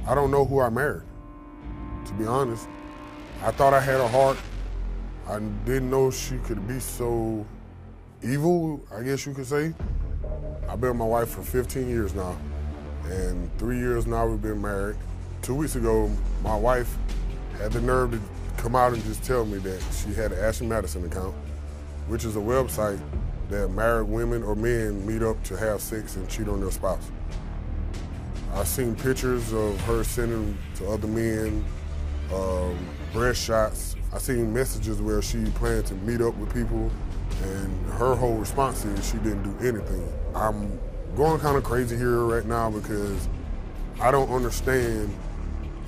I don't know who I married, to be honest. I thought I had a heart. I didn't know she could be so evil, I guess you could say. I've been with my wife for 15 years now, and 3 years now we've been married. 2 weeks ago, my wife had the nerve to come out and just tell me that she had an Ashley Madison account, which is a website that married women or men meet up to have sex and cheat on their spouse. I've seen pictures of her sending to other men breast shots. I've seen messages where she planned to meet up with people, and her whole response is she didn't do anything. I'm going kind of crazy here right now because I don't understand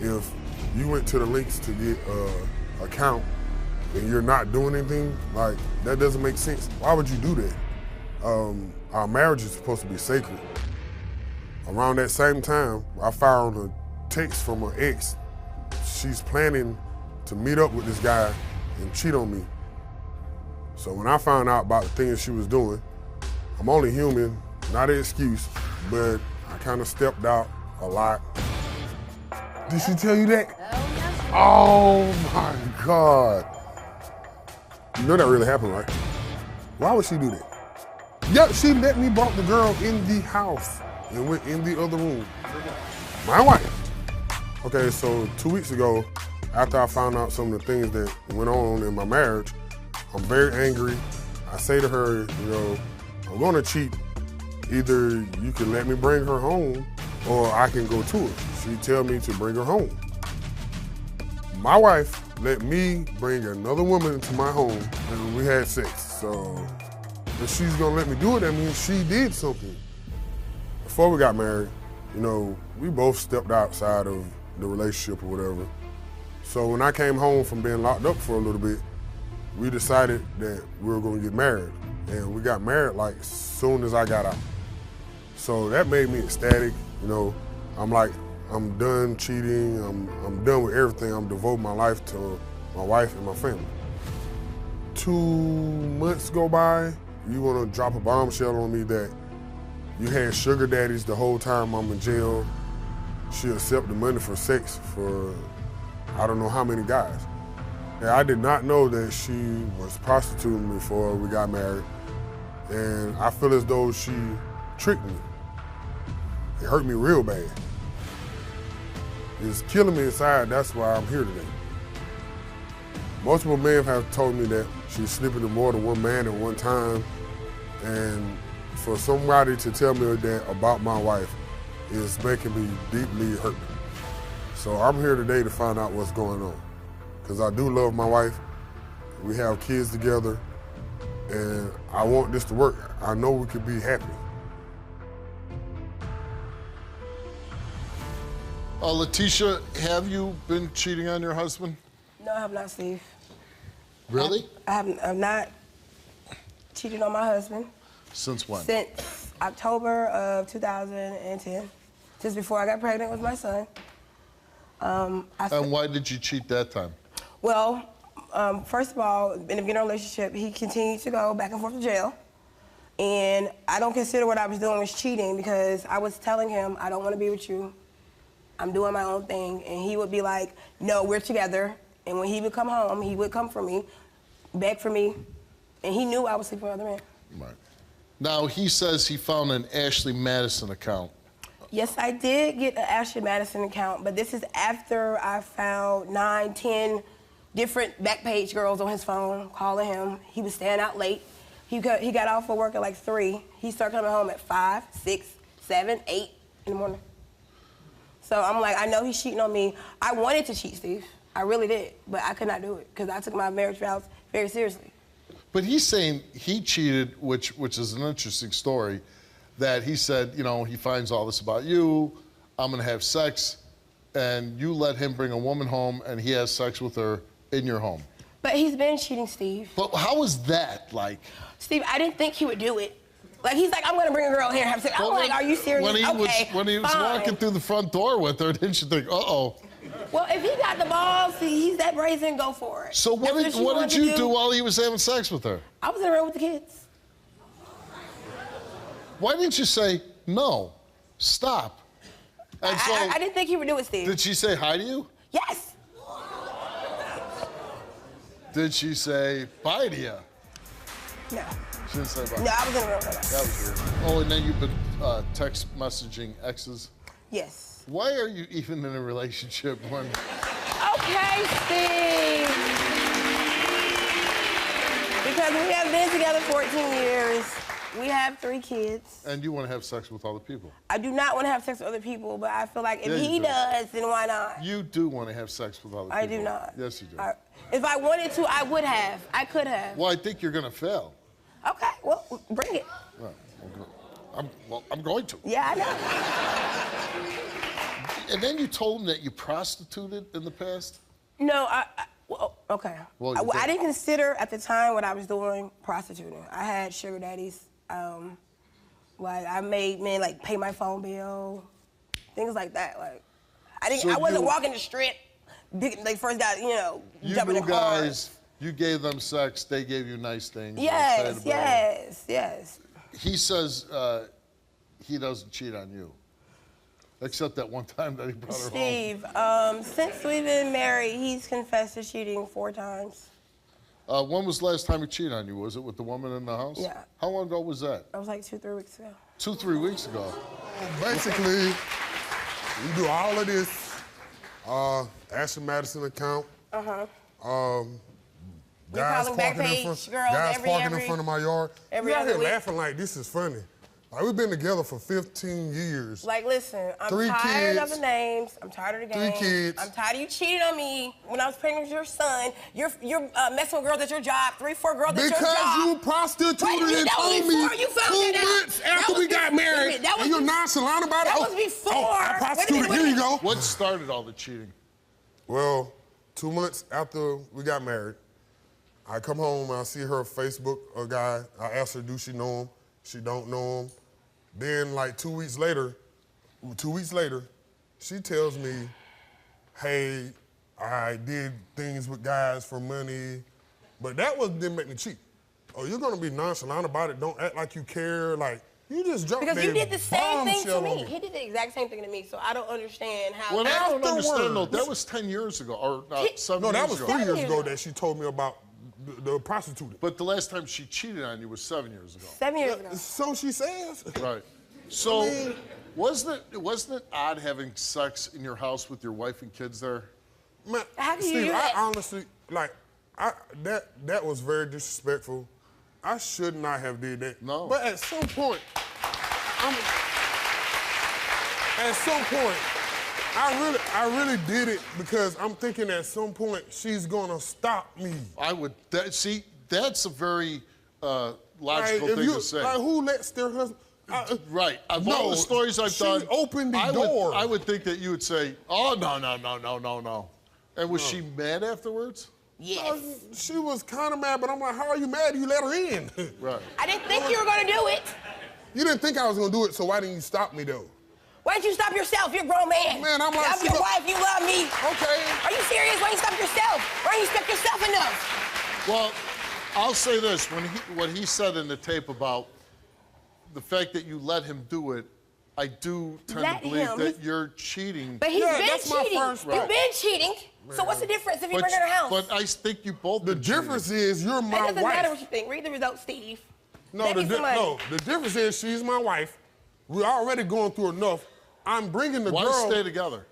if you went to the links to get an account and you're not doing anything, like, that doesn't make sense. Why would you do that? Our marriage is supposed to be sacred. Around that same time, I found a text from her ex. She's planning to meet up with this guy and cheat on me. So when I found out about the things she was doing, I'm only human, not an excuse, but I kind of stepped out a lot. Did she tell you that? Oh my God. You know that really happened, right? Why would she do that? Yep, she let me brought the girl in the house and went in the other room. My wife. Okay, so 2 weeks ago, after I found out some of the things that went on in my marriage, I'm very angry. I say to her, you know, I'm gonna cheat. Either you can let me bring her home or I can go to her. She tell me to bring her home. My wife let me bring another woman into my home and we had sex. So if she's gonna let me do it, that means she did something. Before we got married, you know, we both stepped outside of the relationship or whatever. So when I came home from being locked up for a little bit, we decided that we were gonna get married. And we got married like soon as I got out. So that made me ecstatic, you know. I'm like, I'm done cheating, I'm done with everything. I'm devoting my life to my wife and my family. 2 months go by, you wanna drop a bombshell on me that you had sugar daddies the whole time I'm in jail. She accepted money for sex for I don't know how many guys. And I did not know that she was prostituting before we got married. And I feel as though she tricked me. It hurt me real bad. It's killing me inside, that's why I'm here today. Multiple men have told me that she's sleeping with more than one man at one time. And for somebody to tell me that about my wife is making me deeply hurt. So I'm here today to find out what's going on. Because I do love my wife. We have kids together. And I want this to work. I know we could be happy. Lateesha, have you been cheating on your husband? No, I have not, Steve. Really? I've not cheated on my husband. Since when? Since October of 2010, just before I got pregnant with my son. And why did you cheat that time? Well, first of all, in the beginning of the relationship, he continued to go back and forth to jail. And I don't consider what I was doing was cheating because I was telling him, I don't want to be with you. I'm doing my own thing. And he would be like, no, we're together. And when he would come home, he would come for me, beg for me. And he knew I was sleeping with other men. Right. Now, he says he found an Ashley Madison account. Yes, I did get an Ashley Madison account, but this is after I found 9, 10 different Backpage girls on his phone calling him. He was staying out late. He got off of work at like 3. He started coming home at 5, 6, 7, 8 in the morning. So I'm like, I know he's cheating on me. I wanted to cheat, Steve. I really did, but I could not do it because I took my marriage vows very seriously. But he's saying he cheated, which is an interesting story, that he said, you know, he finds all this about you, I'm gonna have sex, and you let him bring a woman home and he has sex with her in your home. But he's been cheating, Steve. But how is that like? Steve, I didn't think he would do it. Like, he's like, I'm gonna bring a girl here and have sex. I'm like, are you serious? When he was walking through the front door with her, didn't you think, uh-oh? Well, if he got the balls, he's that brazen, go for it. So what did you do while he was having sex with her? I was in the room with the kids. Why didn't you say, no, stop? And so, I didn't think he would do it, Steve. did she say hi to you? Yes. Did she say bye to you? No. She didn't say bye. No, I was in the room. That was weird. Oh, and then you've been text messaging exes. Yes. Why are you even in a relationship when... Okay, Steve. Because we have been together 14 years. We have 3 kids. And you want to have sex with other people? I do not want to have sex with other people, but I feel like if Yeah, you he do. does, then why not? You do want to have sex with other people. I do not. Yes, you do. If I wanted to, I would have. I could have. Well, I think you're going to fail. Okay, well, bring it. Right. I'm going to. Yeah, I know. And then you told him that you prostituted in the past? No, well, okay. Well, you I did. didn't consider at the time what I was doing prostituting. I had sugar daddies. Like I made men like pay my phone bill, things like that. Like I wasn't walking the strip. They first got jumping in cars. Guys, you gave them sex. They gave you nice things. Yes, yes. He says he doesn't cheat on you, except that one time that he brought her home. Steve, since we've been married, he's confessed to cheating 4 times. When was the last time he cheated on you? Was it with the woman in the house? Yeah. How long ago was that? That was like 2-3 weeks ago. 2-3 weeks ago. Basically, we do all of this. Ashley Madison account. Guys parking in front of my yard. Every You're out other here week. laughing like this is funny. Like we've been together for 15 years. Like, listen, I'm 3 tired of kids. the names. I'm tired of the 3 games. kids. I'm tired of you cheating on me when I was pregnant with your son. You're messing with girls at your job, 3-4 girls at your job. Because you prostituted Wait, and that was told me before you found 2 that out. months That after was we got married. that was And you're be- nonchalant about it. That was before. I prostituted. Wait a Here you minute. go. What started all the cheating? Well, 2 months after we got married, I come home and I see her Facebook, a guy. I ask her, do she know him? She don't know him. Then like 2 weeks later, she tells me, hey, I did things with guys for money, but that didn't make me cheat. Oh, you're gonna be nonchalant about it. Don't act like you care. Like, you just dropped Because you did the same thing to bombshell me. on He did the exact same thing to me, so I don't understand how. Well, I don't understand, though. Afterwards. That was 10 years ago, or 7 No, years that was ago. 3 years years ago ago. that she told me about the prostituting. But the last time she cheated on you was 7 years ago. 7 years ago. So she says. Right. So, I mean- wasn't it odd having sex in your house with your wife and kids there? Man, How can you Steve, do that? I honestly, that was very disrespectful. I should not have did that. No. But at some point, I really did it because I'm thinking at some point she's gonna stop me. See, that's a very logical Like, thing to say. Like, who lets their husband? Right. Of No, all the stories I've she done, opened the door. I would think that you would say, oh, no. And was she mad afterwards? Yes. She was kind of mad, but I'm like, how are you mad? You let her in. Right. I didn't think you were gonna do it. You didn't think I was gonna do it, so why didn't you stop me though? Why didn't you stop yourself? You're a grown man. Man, I'm like, I'm your wife. You love me. Okay. Are you serious? Why don't you stop yourself? Why don't you respect yourself enough? Well, I'll say this. What he said in the tape about the fact that you let him do it, I do tend Let to believe him? that you're cheating. But he's Yeah, been that's my cheating. first You've right. been cheating. So what's the difference if you bring her to her house? But I think you both The been cheating. difference is you're It my doesn't matter what wife. you think. Read the results, Steve. No, Make me some money. the difference is she's my wife. We're already going through enough. I'm bringing the Why girl stay together?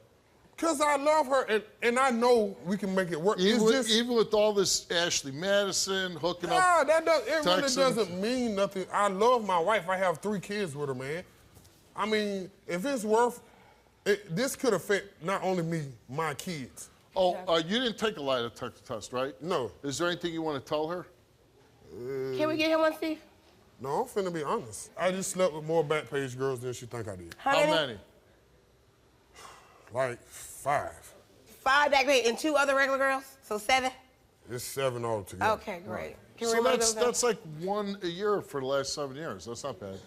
because I love her and I know we can make it work. Even with all this Ashley Madison hooking up. It really Texans. doesn't mean nothing. I love my wife. I have 3 kids with her, man. I mean, if it's worth it, this could affect not only me, my kids. Oh, you didn't take a lie detector test, right? No. Is there anything you want to tell her? Can we get him one, Steve? No, I'm finna be honest. I just slept with more Backpage girls than she think I did. How many? Like 5. 5 back page and 2 other regular girls? So 7? It's 7 altogether. Okay, great. Can we So remember those that's like 1 a year for the last 7 years. That's not bad.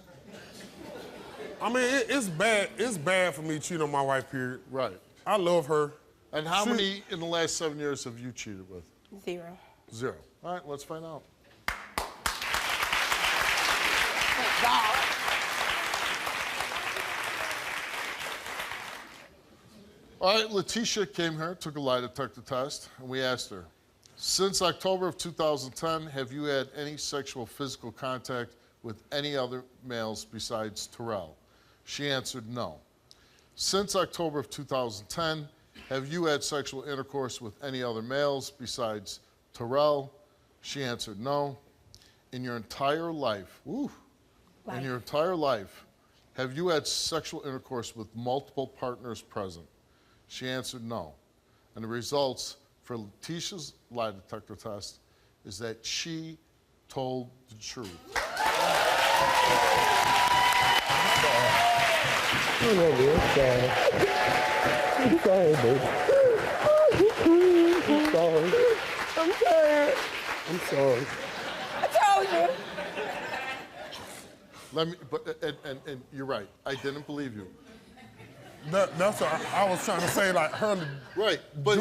I mean, it's bad. It's bad for me cheating on my wife, period. Right. I love her. And how many in the last 7 years have you cheated with? 0. 0. All right, let's find out. God. All right, Lateesha came here, took a lie detector test, and we asked her, since October of 2010, have you had any sexual physical contact with any other males besides Terrell? She answered no. Since October of 2010, have you had sexual intercourse with any other males besides Terrell? She answered no. In your entire life, in your entire life, have you had sexual intercourse with multiple partners present? She answered no. And the results for Lateesha's lie detector test is that she told the truth. I'm sorry. I'm sorry, baby. I'm sorry. I'm sorry. I'm sorry. I told you. Let me, and you're right. I didn't believe you. That's what I was trying to say, like her. Right, but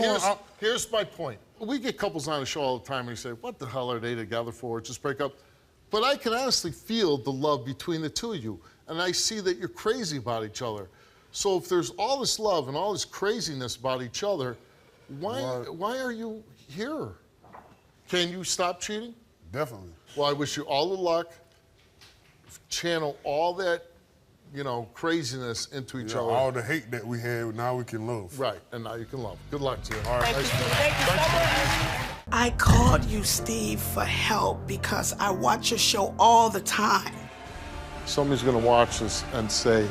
here's my point. We get couples on the show all the time and you say, what the hell are they together for? Just break up. But I can honestly feel the love between the two of you. And I see that you're crazy about each other. So if there's all this love and all this craziness about each other, why are you here? Can you stop cheating? Definitely. Well, I wish you all the luck. Channel all that, you know, craziness into each other. All the hate that we had, now we can love. Right, and now you can love. Good luck to you. All right, Thank you so much. I called you, Steve, for help because I watch your show all the time. Somebody's gonna watch this and say,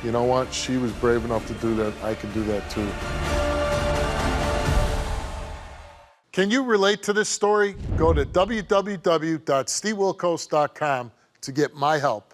you know what, she was brave enough to do that, I can do that too. Can you relate to this story? Go to www.stevewilkos.com to get my help.